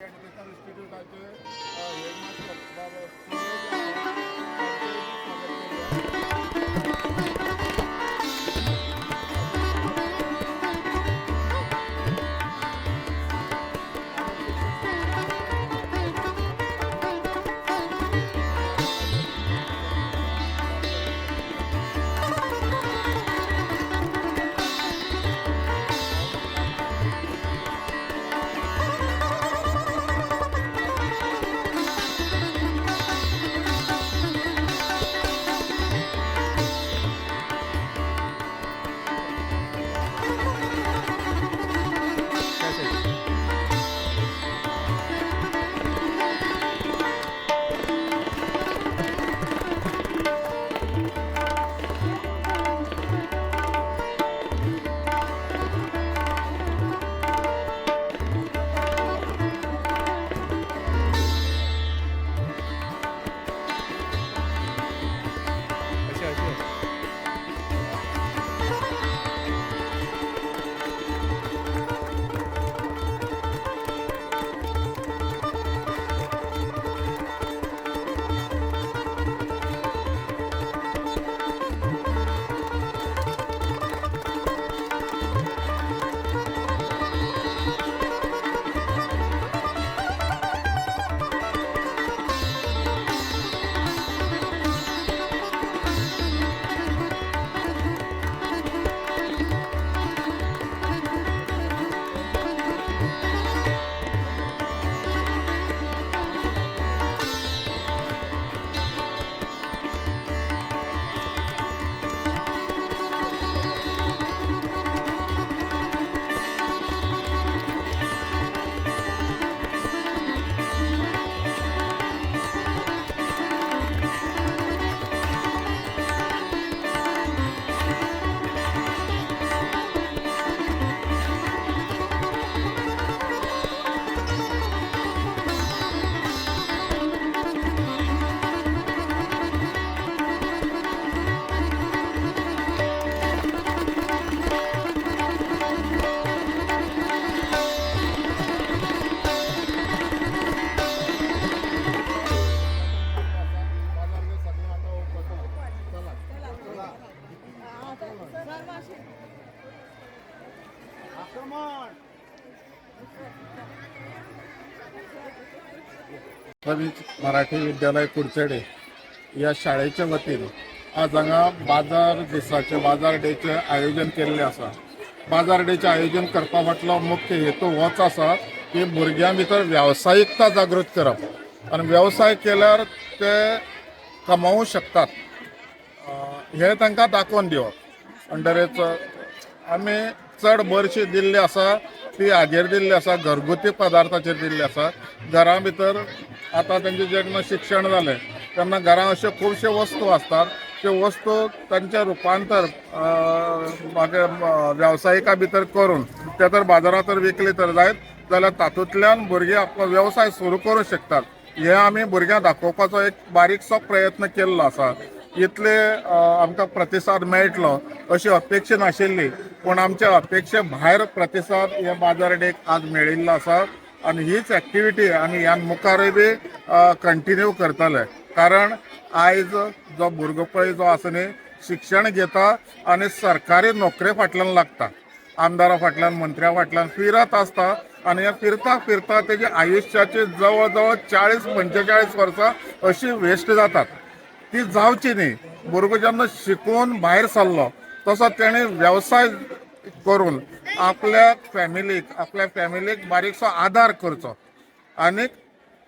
Education इन्स्टिट्यूटाचे headmaster बाबा सुरेश त्यांचेही स्वागत केले. मराठी विद्यालय कुडचडे या शाळेच्या वतीन आज हांगा बाजार दिसाचे बाजार डेचे आयोजन केल्ले आसा. बाजार डेचे आयोजन करपा फाटलो मुख्य हेतू होच आसा की भुरग्यां भितर व्यावसायिकता जागृत करप आनी व्यवसाय केल्यार ते कमावूं शकतात हे तांकां दाखोवन दिवप. म्हणटरेच आमी चड बरशी दिल्ली आसा ती हाजेर दिल्ली आसा, घरगुती पदार्थाचेर दिल्ली आसा. घरा भितर आता त्यांचे जेन्ना शिक्षण जालें तेन्ना घरांत अश्यो खुबश्यो वस्तू आसतात, त्यो वस्तू तांचे रुपांतर व्यावसायिका भितर करून ते तर बाजारात तर विकले तर जायत जाल्यार तातूंतल्यान भुरगे आपलो व्यवसाय सुरू करूं शकतात. हे आमी भुरग्यांक दाखोवपाचो एक बारीकसो प्रयत्न केल्लो आसा. इतले आमकां प्रतिसाद मेळटलो अशी अपेक्षा नाशिल्ली, पूण आमच्या अपेक्षे भायर प्रतिसाद ह्या बाजार डेक आज मेळिल्लो आसा आणि हीच ॲक्टिव्हिटी आमी ह्या मुखारय बी कंटिन्यू करतले. कारण आयज जो भुरगो पळय जो आसा न्ही शिक्षण घेता आनी सरकारी नोकरे फाटल्यान लागता, आमदारा फाटल्यान मंत्र्या फाटल्यान फिरत आसता आनी हे फिरता फिरता तेजे आयुश्याचे जवळ जवळ 40-45 वर्सां अशी वेस्ट जातात. ती जावची न्ही. भुरगो जेन्ना शिकून भायर सरलो तसो तेणे व्यवसाय करून आपल्या फॅमिलीक बारीकसो आधार करचो आनी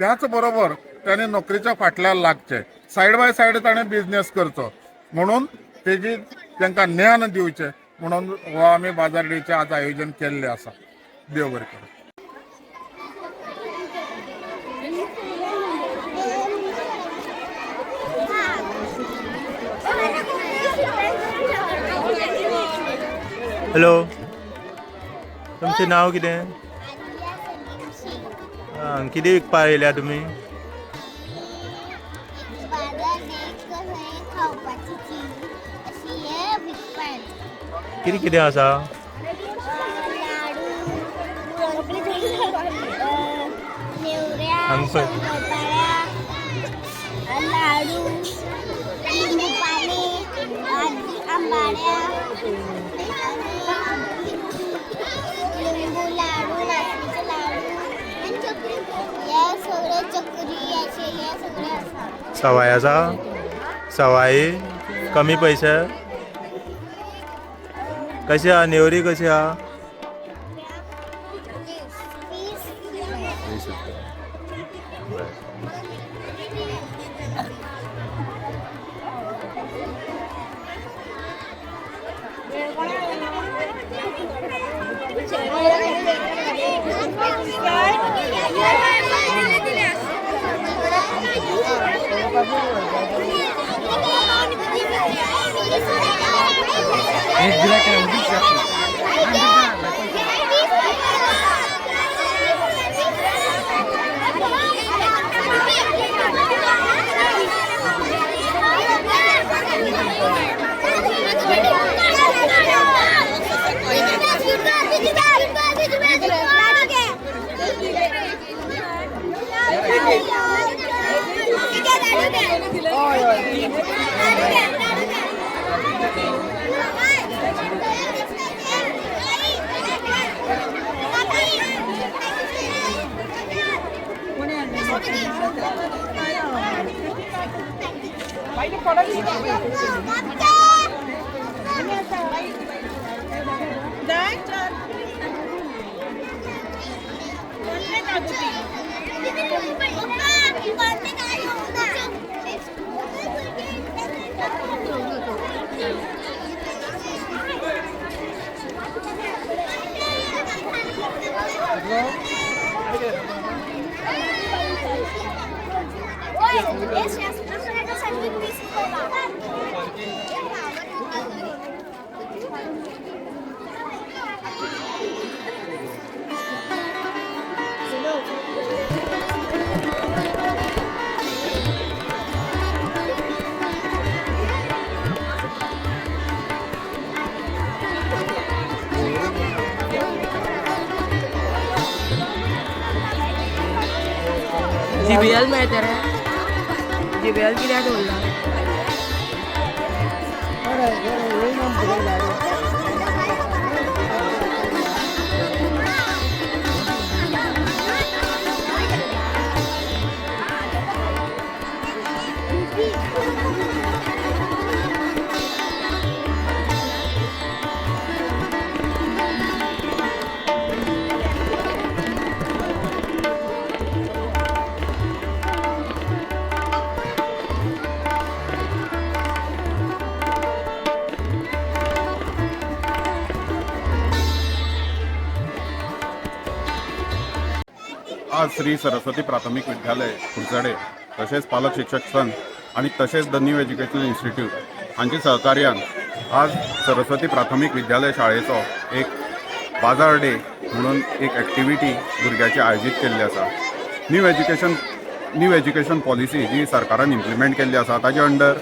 त्याच बरोबर ताणें नोकरीच्या फाटल्यान लागचें. सायड बाय सायड ताणें बिझनेस करचो म्हणून तेजी तांकां ज्ञान दिवचें म्हणून हो आमी बाजार डेचें आज आयोजन केल्लें आसा. देव बरें करूं. हॅलो, तुमचें नांव कितें? कितें विकपा आयल्या तुमी? कितें कितें आसा? अंगपट लाडू, लिंबू पाणी, आंबाड्या, लिंबू लाडू, नाचणीचे लाडू, या सगळे चकरी याचे हे सगळे असतात. सवायाचा सवाई कमी पैसे कशी हा नेवरी कशी हा 20 रुपये. बरं. JBL माहिती आहे JBL किती बोलला आज श्री सरस्वती प्राथमिक विद्यालय कुडचडे तसेच पालक शिक्षक संघ आणि तसेच द न्यू एज्युकेशनल इन्स्टिट्यूट हांच्या सहकार्यान आज सरस्वती प्राथमिक विद्यालय शाळेचो एक बाजार डे म्हणून एक ॲक्टिव्हिटी भुरग्याची आयोजीत केल्ली आसा. न्यू एज्युकेशन पॉलिसी जी सरकारान इम्प्लिमेंट केल्ली आसा ताजे अंडर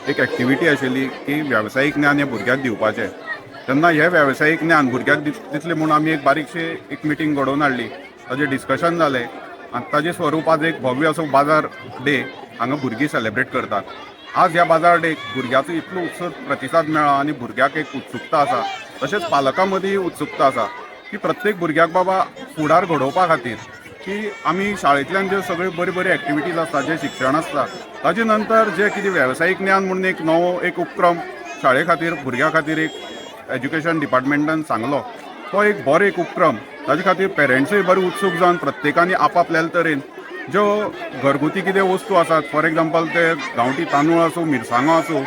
एक ॲक्टिव्हिटी आशिल्ली की वेवसायीक ज्ञान हे भुरग्याक दिवपाचें. तेन्ना हे वेवसायीक ज्ञान भुरग्याक दितले म्हणून आमी एक बारीकशी एक मिटींग घडोवन हाडली. ताजें डिस्कशन जालें आनी ताजें स्वरूप आज एक भव्य असो बाजार डे हांगा भुरगीं सेलेब्रेट करतात. आज ह्या बाजार डेक भुरग्याचो इतलो उत्सुक प्रतिसाद मेळ्ळा आनी भुरग्याक एक उत्सुकता आसा तशेंच पालकां मदीं उत्सुकता आसा की प्रत्येक भुरग्याक बाबा फुडार घडोवपा खातीर की आमी शाळेंतल्यान ज्यो सगळ्यो बऱ्यो बऱ्यो एक्टिविटीज आसता जें शिक्षण आसता ताजे नंतर जे कितें वेवसायीक ज्ञान म्हणून एक नवो एक उपक्रम शाळे खातीर भुरग्यां खातीर एक एज्युकेशन डिपार्टमेंटान सांगलो तो एक बरो एक उपक्रम. ताजे खातीर पेरंट्सूय बरे उत्सूक जावन प्रत्येकानी आपापल्या तरेन ज्यो घरगुती कितें वस्तू आसात फॉर एग्जांपल ते गांवठी तांदूळ आसूं मिरसांगो आसूं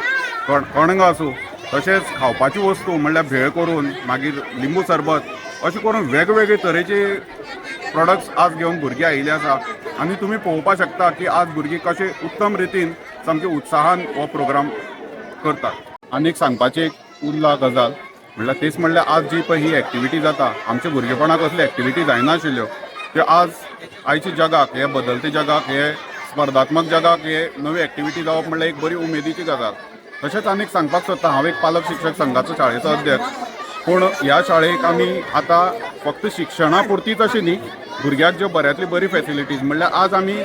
कणगां आसूं तशेंच खावपाची वस्तू म्हणल्यार भेळ करून मागीर लिंबू सरबत अशें करून वेगवेगळे तरेचे प्रोडक्ट्स आज घेवन भुरगीं आयिल्ली आसा आनी तुमी पळोवपाक शकता की आज भुरगीं कशे उत्तम रितीन सामके उत्साहान हो प्रोग्राम करतात. आनी एक सांगपाची एक उरला गजाल म्हणल्यार तेच म्हणल्यार आज जी पळय ही एक्टिविटी जाता आमच्या भुरगेपणाक असली एक्टिविटी जायनाशिल्ल्यो त्यो आज आयच्या जगाक हे बदलते जगाक हे स्पर्धात्मक जगाक हे नवी एक्टिविटी जावप म्हणल्यार एक बरी उमेदीची गजाल. तशेंच आनीक सांगपाक सोदता हांव एक पालक शिक्षक संघाचो शाळेचो अध्यक्ष. पूण ह्या शाळेक आमी आतां फक्त शिक्षणा पुरतीच अशी न्ही भुरग्याक ज्यो बऱ्यांतली बरी फॅसिलिटीज म्हणल्यार आज आमी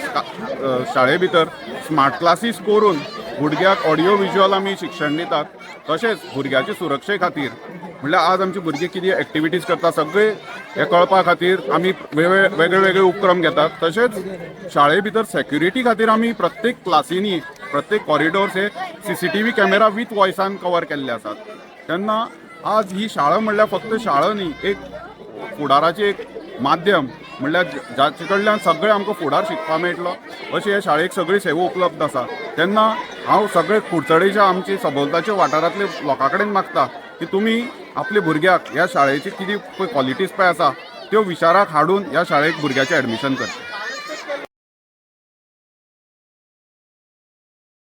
शाळे भितर स्मार्ट क्लासीस करून भुरग्याक ऑडिओ विज्युअल आमी शिक्षण दितात. तशेंच भुरग्याचे सुरक्षे खातीर म्हणल्यार आज आमचे भुरगे कितें एक्टिविटीज करता सगळे हे कळपा खातीर आमी वेगळे वेगळे उपक्रम घेतात. तशेंच शाळे भितर सेक्युरिटी खातीर आमी प्रत्येक क्लासींनी प्रत्येक कॉरिडोर्स हे CCTV कॅमेरा विथ वॉयसान कवर केल्ले आसात. तेन्ना आज ही शाळा म्हणल्यार फक्त शाळा न्ही, एक फुडाराचें एक माध्यम म्हणल्यार जाचे कडल्यान सगळे आमकां फुडार शिकपाक मेळटलो अशी ह्या शाळेक सगळी सेवा उपलब्ध आसा. तेन्ना हांव सगळे कुडचडेच्या आमचे सभोवताच्या वाठारांतल्या लोकां कडेन मागता की तुमी आपल्या भुरग्याक ह्या शाळेची कितें पळय क्वॉलिटीज पळय आसा त्यो विचाराक हाडून ह्या शाळेक भुरग्याचें एडमिशन करचें.